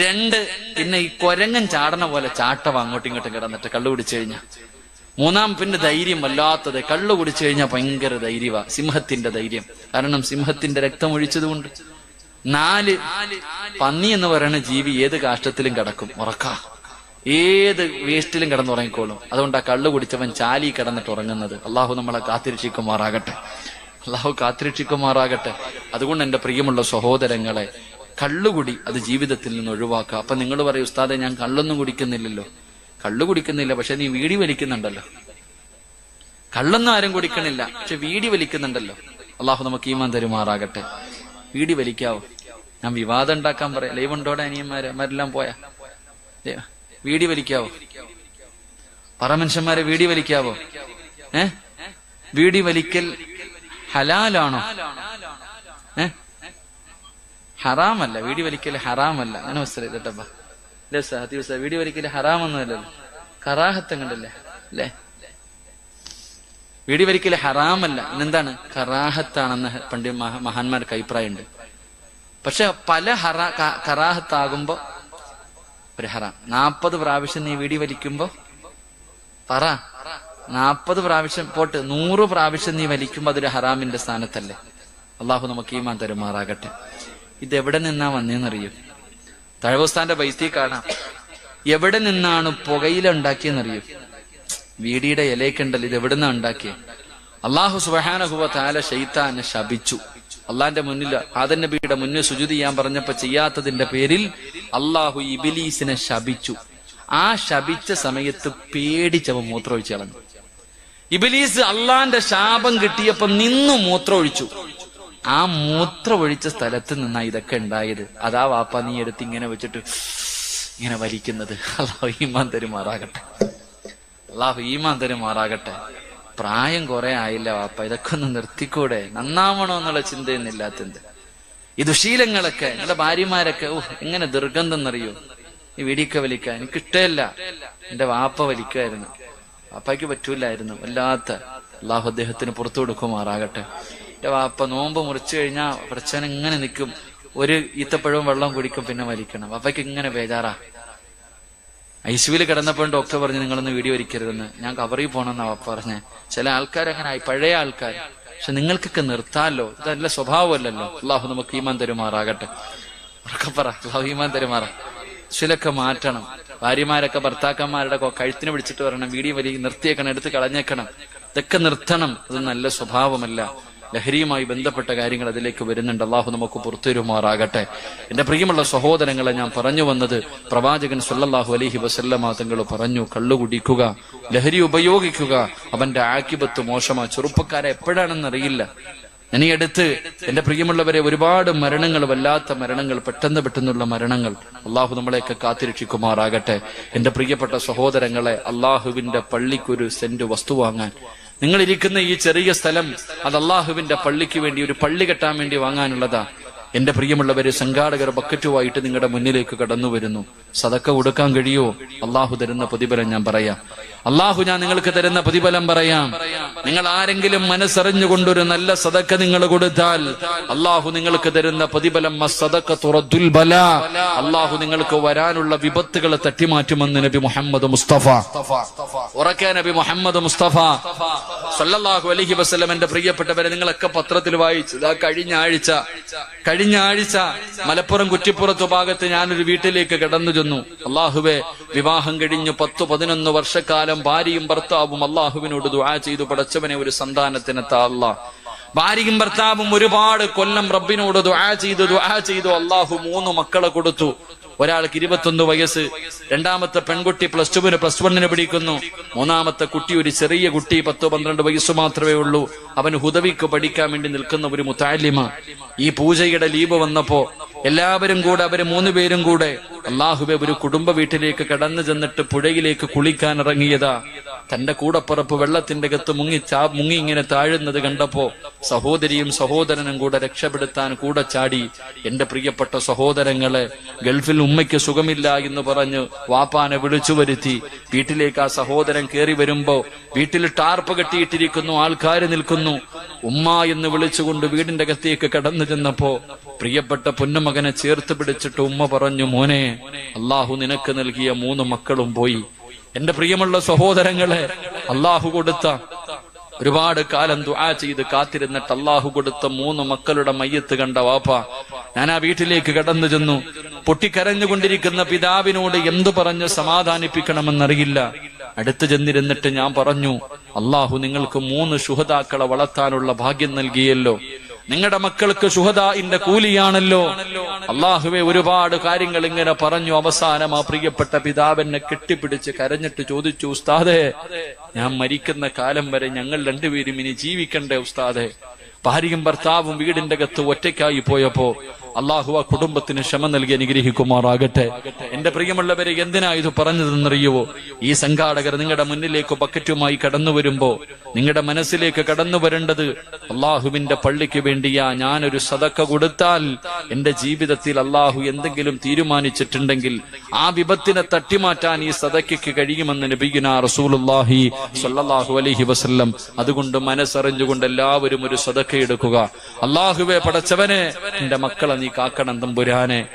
2 പിന്നെ ഈ കൊരങ്ങൻ ചാടണ പോലെ ചാട്ടവാ അങ്ങോട്ടും ഇങ്ങോട്ടും കിടന്നിട്ട് കള്ളു കുടിച്ചു കഴിഞ്ഞാൽ. 3 പിന്നെ ധൈര്യം വല്ലാത്തത്. കള്ളു കുടിച്ചു കഴിഞ്ഞാൽ ഭയങ്കര ധൈര്യവാ, സിംഹത്തിന്റെ ധൈര്യം, കാരണം സിംഹത്തിന്റെ രക്തം ഒഴിച്ചതുകൊണ്ട്. 4 പന്നി എന്ന് പറയുന്ന ജീവി ഏത് കാഷ്ടത്തിലും കിടക്കും, ഉറക്കാ, ഏത് വേസ്റ്റിലും കിടന്നുറങ്ങിക്കോളും. അതുകൊണ്ടാ കള്ളു കുടിച്ചവൻ ചാലി കിടന്നിട്ട് ഉറങ്ങുന്നത്. അള്ളാഹു നമ്മളെ കാത്തിരക്ഷിക്കുമാറാകട്ടെ, അള്ളാഹു കാത്തിരക്ഷിക്കുമാറാകട്ടെ. അതുകൊണ്ട് എന്റെ പ്രിയമുള്ള സഹോദരങ്ങളെ, കള്ളുകുടി അത് ജീവിതത്തിൽ നിന്ന് ഒഴിവാക്കുക. അപ്പൊ നിങ്ങൾ പറയും ഉസ്താദെ ഞാൻ കള്ളൊന്നും കുടിക്കുന്നില്ലല്ലോ. കള്ളു കുടിക്കുന്നില്ല, പക്ഷെ നീ വീടി വലിക്കുന്നുണ്ടല്ലോ. കള്ളൊന്നും ആരും കുടിക്കണില്ല, പക്ഷെ വീടി വലിക്കുന്നുണ്ടല്ലോ. അള്ളാഹു നമുക്ക് ഈമാൻ തരുമാറാകട്ടെ. വീടി വലിക്കാവോ? ഞാൻ വിവാദം ഉണ്ടാക്കാൻ പറയാം. ലൈവ് ഉണ്ടോടെ അനിയന്മാരെല്ലാം പോയാ വീടി വലിക്കാവോ? പറ മനുഷ്യന്മാരെ, വീടി വലിക്കാവോ? വീടി വലിക്കൽ ഹലാലാണോ? ഹറാമല്ല. വീടി വലിക്കൽ ഹറാമല്ല. അങ്ങനെ മനസ്സിലായിട്ടപ്പാ. വീഡിയോ വലിക്കല് ഹറാമൊന്നുമല്ലല്ലോ, കറാഹത്തം കണ്ടല്ലേ അല്ലേ? വീടി വലിക്കൽ ഹറാമല്ല, ഇന്നെന്താണ് കറാഹത്താണെന്ന് പണ്ട് മഹാന്മാർക്ക് അഭിപ്രായമുണ്ട്. പക്ഷെ പല കറാഹത്താകുമ്പോ ഒരു ഹറാം. 40 പ്രാവശ്യം നീ വീടി വലിക്കുമ്പോ 40 പ്രാവശ്യം പോട്ട് 100 പ്രാവശ്യം നീ വലിക്കുമ്പോ അതൊരു ഹറാമിന്റെ സ്ഥാനത്തല്ലേ? അള്ളാഹു നമുക്ക് ഈമാൻ തരുമാറാകട്ടെ. ഇതെവിടെ നിന്നാ വന്നേന്നറിയോ? തഴവസ്ഥാന്റെ ബൈത്തി കാണാം. എവിടെ നിന്നാണ് പുകയില ഉണ്ടാക്കിയെന്നറിയോ? വീടിയുടെ ഇലയ്ക്കുണ്ടല്ലോ, ഇത് എവിടെ നിന്നാ ഉണ്ടാക്കിയത്? അള്ളാഹു സുബ്ഹാനഹു വ തആല ശൈത്താനെ ശപിച്ചു. അള്ളാന്റെ മുന്നിൽ ആദം നബിയുടെ മുന്നിൽ സുജൂദ് ചെയ്യാൻ പറഞ്ഞപ്പോ ചെയ്യാത്തതിന്റെ പേരിൽ അള്ളാഹു ഇബ്ലീസിനെ ശപിച്ചു. ആ ശപിച്ച സമയത്ത് പേടിച്ചവ മൂത്രമൊഴിച്ചു കളഞ്ഞു. ഇബ്ലീസ് അള്ളാന്റെ ശാപം കിട്ടിയപ്പോ നിന്നു മൂത്രമൊഴിച്ചു. ആ മൂത്രമൊഴിച്ച സ്ഥലത്ത് നിന്നാ ഇതൊക്കെ ഉണ്ടായത്. അതാ വാപ്പ നീ എടുത്ത് ഇങ്ങനെ വെച്ചിട്ട് ഇങ്ങനെ വലിക്കുന്നത്. അള്ളാഹു ഈമാൻ തരുമാറാകട്ടെ. അള്ളാഹു ഈമാൻ തരുമാറാകട്ടെ. പ്രായം കുറെ ആയില്ല വാപ്പ, ഇതൊക്കെ ഒന്ന് നിർത്തിക്കൂടെ? നന്നാവണോ എന്നുള്ള ചിന്തയൊന്നും ഇല്ലാത്തത്. ഈ ദുശീലങ്ങളൊക്കെ നിങ്ങളുടെ ഭാര്യമാരൊക്കെ എങ്ങനെ ദുർഗന്ധം എന്നറിയോ? ഈ വീടിയൊക്കെ വലിക്കാൻ എനിക്കിഷ്ടമല്ല. എന്റെ വാപ്പ വലിക്കുമായിരുന്നു, വാപ്പയ്ക്ക് പറ്റൂലായിരുന്നു. വല്ലാത്ത അള്ളാഹു അദ്ദേഹത്തിന് പുറത്തു കൊടുക്കുമാറാകട്ടെ. എന്റെ വാപ്പ നോമ്പ് മുറിച്ചു കഴിഞ്ഞാ പ്രശ്നം ഇങ്ങനെ നിൽക്കും. ഒരു ഈത്തപ്പഴവും വെള്ളം കുടിക്കും, പിന്നെ വലിക്കണം. വാപ്പയ്ക്ക് ഇങ്ങനെ ബേജാറാ. ഐസിയുവിൽ കിടന്നപ്പോൾ ഡോക്ടർ പറഞ്ഞു നിങ്ങളൊന്ന് വീഡിയോ വലിക്കരുതെന്ന്. ഞാൻ കവറിൽ പോകണമെന്നാ വാപ്പ പറഞ്ഞേ. ചില ആൾക്കാരങ്ങനെ ആയി, പഴയ ആൾക്കാർ. പക്ഷെ നിങ്ങൾക്കൊക്കെ നിർത്താമല്ലോ, ഇതല്ല സ്വഭാവമല്ലല്ലോ. അള്ളാഹു നമുക്ക് ഈമാൻ തരുമാറാകട്ടെ. ഉറക്കപ്പറ അള്ളാഹു ഈമാൻ തരുമാറാ. ചിലൊക്കെ മാറ്റണം. ഭാര്യമാരൊക്കെ ഭർത്താക്കന്മാരുടെ കഴുത്തിന് പിടിച്ചിട്ട് പറയണം വീഡിയോ വലി നിർത്തിയേക്കണം, എടുത്ത് കളഞ്ഞേക്കണം. ഇതൊക്കെ നിർത്തണം. അത് നല്ല സ്വഭാവമല്ല. ലഹരിയുമായി ബന്ധപ്പെട്ട കാര്യങ്ങൾ അതിലേക്ക് വരുന്നുണ്ട്. അള്ളാഹു നമുക്ക് പുറത്തുവരുമാറാകട്ടെ. എന്റെ പ്രിയമുള്ള സഹോദരങ്ങളെ, ഞാൻ പറഞ്ഞു വന്നത് പ്രവാചകൻ സല്ലല്ലാഹു അലൈഹി വസല്ലമ തങ്ങൾ പറഞ്ഞു, കള്ളു കുടിക്കുക, ലഹരി ഉപയോഗിക്കുക, അവന്റെ ആക്കിബത്ത് മോശമാ. ചെറുപ്പക്കാരെ എപ്പോഴാണെന്നറിയില്ല. ഇനി അടുത്ത് എന്റെ പ്രിയമുള്ളവരെ ഒരുപാട് മരണങ്ങൾ, വല്ലാത്ത മരണങ്ങൾ, പെട്ടെന്നുള്ള മരണങ്ങൾ. അള്ളാഹു നമ്മളെയൊക്കെ കാത്തിരക്ഷിക്കുമാറാകട്ടെ. എന്റെ പ്രിയപ്പെട്ട സഹോദരങ്ങളെ, അള്ളാഹുവിന്റെ പള്ളിക്കൊരു സെന്റ് വസ്തു വാങ്ങാൻ, നിങ്ങൾ ഇരിക്കുന്ന ഈ ചെറിയ സ്ഥലം അത് അള്ളാഹുവിന്റെ പള്ളിക്ക് വേണ്ടി, ഒരു പള്ളി കെട്ടാൻ വേണ്ടി വാങ്ങാനുള്ളതാ. എന്റെ പ്രിയമുള്ളവര്, സംഘാടകർ ബക്കറ്റുമായിട്ട് നിങ്ങളുടെ മുന്നിലേക്ക് കടന്നു വരുന്നു. സദക്ക കൊടുക്കാൻ കഴിയോ? അള്ളാഹു തരുന്ന പ്രതിഫലം ഞാൻ പറയാം. ഞാൻ നിങ്ങൾക്ക് തരുന്ന പ്രതിഫലം പറയാം. നിങ്ങൾ ആരെങ്കിലും മനസ്സറിഞ്ഞുകൊണ്ടൊരു നല്ല സദക്ക നിങ്ങൾ കൊടുത്താൽ അള്ളാഹു നിങ്ങൾക്ക് തരുന്ന പ്രതിഫലം അള്ളാഹു നിങ്ങൾക്ക് വരാനുള്ള വിപത്തുകൾ തട്ടിമാറ്റുമെന്ന് നബി മുഹമ്മദ് മുസ്തഫ. ഉറക്കെ നബി മുഹമ്മദ് മുസ്തഫ സല്ലല്ലാഹു അലൈഹി വസല്ലം. എന്റെ പ്രിയപ്പെട്ടവരെ, നിങ്ങളൊക്കെ പത്രത്തിൽ വായിച്ചത് കഴിഞ്ഞ ആഴ്ച മലപ്പുറം കുറ്റിപ്പുറത്തു ഭാഗത്ത് ഞാനൊരു വീട്ടിലേക്ക് കടന്നു ചെന്നു. അള്ളാഹുവെ, വിവാഹം കഴിഞ്ഞു 10-11 വർഷക്കാലം ഭാര്യയും ഭർത്താവും അള്ളാഹുവിനോട് ദുആ ചെയ്തു, പടച്ചവനെ ഒരു സന്താനത്തിനെത്താ അല്ലാ. ഭാര്യയും ഭർത്താവും ഒരുപാട് കൊല്ലം റബ്ബിനോട് ദുആ ചെയ്തു. അള്ളാഹു 3 മക്കളെ കൊടുത്തു. ഒരാൾക്ക് 21 വയസ്സ്, രണ്ടാമത്തെ പെൺകുട്ടി +2 +1 പഠിക്കുന്നു. മൂന്നാമത്തെ കുട്ടി ഒരു ചെറിയ കുട്ടി, 10-12 വയസ്സ് മാത്രമേ ഉള്ളൂ. അവൻ ഹുദവിക്ക് പഠിക്കാൻ വേണ്ടി നിൽക്കുന്ന ഒരു മുതഅല്ലിമ. ഈ പൂജയുടെ ലീവ് വന്നപ്പോ എല്ലാവരും കൂടെ, അവര് 3 പേരും കൂടെ അള്ളാഹുവെ ഒരു കുടുംബ വീട്ടിലേക്ക് കടന്നു ചെന്നിട്ട് പുഴയിലേക്ക് കുളിക്കാൻ ഇറങ്ങിയതാ. തന്റെ കൂടപ്പുറപ്പ് വെള്ളത്തിന്റെ അകത്ത് മുങ്ങി ഇങ്ങനെ താഴുന്നത് കണ്ടപ്പോ സഹോദരിയും സഹോദരനും കൂടെ രക്ഷപ്പെടുത്താൻ കൂടെ ചാടി. എന്റെ പ്രിയപ്പെട്ട സഹോദരങ്ങളെ, ഗൾഫിൽ ഉമ്മയ്ക്ക് സുഖമില്ല എന്ന് പറഞ്ഞ് വാപ്പാനെ വിളിച്ചു വരുത്തി. വീട്ടിലേക്ക് ആ സഹോദരൻ കയറി വരുമ്പോ വീട്ടിൽ ടാർപ്പ് കെട്ടിയിട്ടിരിക്കുന്നു, ആൾക്കാർ നിൽക്കുന്നു. ഉമ്മ എന്ന് വിളിച്ചുകൊണ്ട് വീടിന്റെ അകത്തേക്ക് കടന്നു ചെന്നപ്പോ പ്രിയപ്പെട്ട പൊന്നുമകനെ ചേർത്ത് പിടിച്ചിട്ട് ഉമ്മ പറഞ്ഞു, മോനെ, അള്ളാഹു നിനക്ക് നൽകിയ 3 മക്കളും പോയി. എന്റെ പ്രിയമുള്ള സഹോദരങ്ങളെ, അള്ളാഹു കൊടുത്ത, ഒരുപാട് കാലം ദുആ ചെയ്ത് കാത്തിരുന്നിട്ട് അള്ളാഹു കൊടുത്ത 3 മക്കളുടെ മയ്യത്ത് കണ്ട വാപ്പ, ഞാൻ ആ വീട്ടിലേക്ക് കടന്നു ചെന്നു. പൊട്ടിക്കരഞ്ഞുകൊണ്ടിരിക്കുന്ന പിതാവിനോട് എന്തു പറഞ്ഞ് സമാധാനിപ്പിക്കണമെന്നറിയില്ല. അടുത്ത് ചെന്നിരുന്നിട്ട് ഞാൻ പറഞ്ഞു, അള്ളാഹു നിങ്ങൾക്ക് 3 ശുഹദാക്കളെ വളർത്താനുള്ള ഭാഗ്യം നൽകിയല്ലോ. നിങ്ങളുടെ മക്കൾക്ക് ശുഹദാഇന്റെ കൂലിയാണല്ലോ. അള്ളാഹുവെ, ഒരുപാട് കാര്യങ്ങൾ ഇങ്ങനെ പറഞ്ഞു. അവസാനം ആ പ്രിയപ്പെട്ട പിതാവിനെ കെട്ടിപ്പിടിച്ച് കരഞ്ഞിട്ട് ചോദിച്ചു, ഉസ്താദേ, ഞാൻ മരിക്കുന്ന കാലം വരെ ഞങ്ങൾ 2 പേരും ഇനി ജീവിക്കണ്ടേ ഉസ്താദേ? ഭാര്യയും ഭർത്താവും വീടിന്റെ അകത്ത് ഒറ്റയ്ക്കായി പോയപ്പോ അള്ളാഹു ആ കുടുംബത്തിന് ക്ഷമ നൽകി അനുഗ്രഹിക്കുമാറാകട്ടെ. എന്റെ പ്രിയമുള്ളവരെ, എന്തിനാ ഇത് പറഞ്ഞതെന്നറിയുവോ? ഈ സംഘാടകർ നിങ്ങളുടെ മുന്നിലേക്ക് ബക്കറ്റുമായി കടന്നു വരുമ്പോ നിങ്ങളുടെ മനസ്സിലേക്ക് കടന്നു വരേണ്ടത് അള്ളാഹുവിന്റെ പള്ളിക്ക് വേണ്ടിയാ. ഞാനൊരു സദക്ക കൊടുത്താൽ എന്റെ ജീവിതത്തിൽ അള്ളാഹു എന്തെങ്കിലും തീരുമാനിച്ചിട്ടുണ്ടെങ്കിൽ ആ വിപത്തിനെ തട്ടിമാറ്റാൻ ഈ സദക്കയ്ക്ക് കഴിയുമെന്ന് നബിയുനാ റസൂലുള്ളാഹി സ്വല്ലല്ലാഹു അലൈഹി വസല്ലം. അതുകൊണ്ട് മനസ്സറിഞ്ഞുകൊണ്ട് എല്ലാവരും ഒരു സദക്ക എടുക്കുക. അള്ളാഹുവേ, പടച്ചവനെ, എന്റെ മക്കളെ നീ കാക്കണം തമ്പുരാനെ.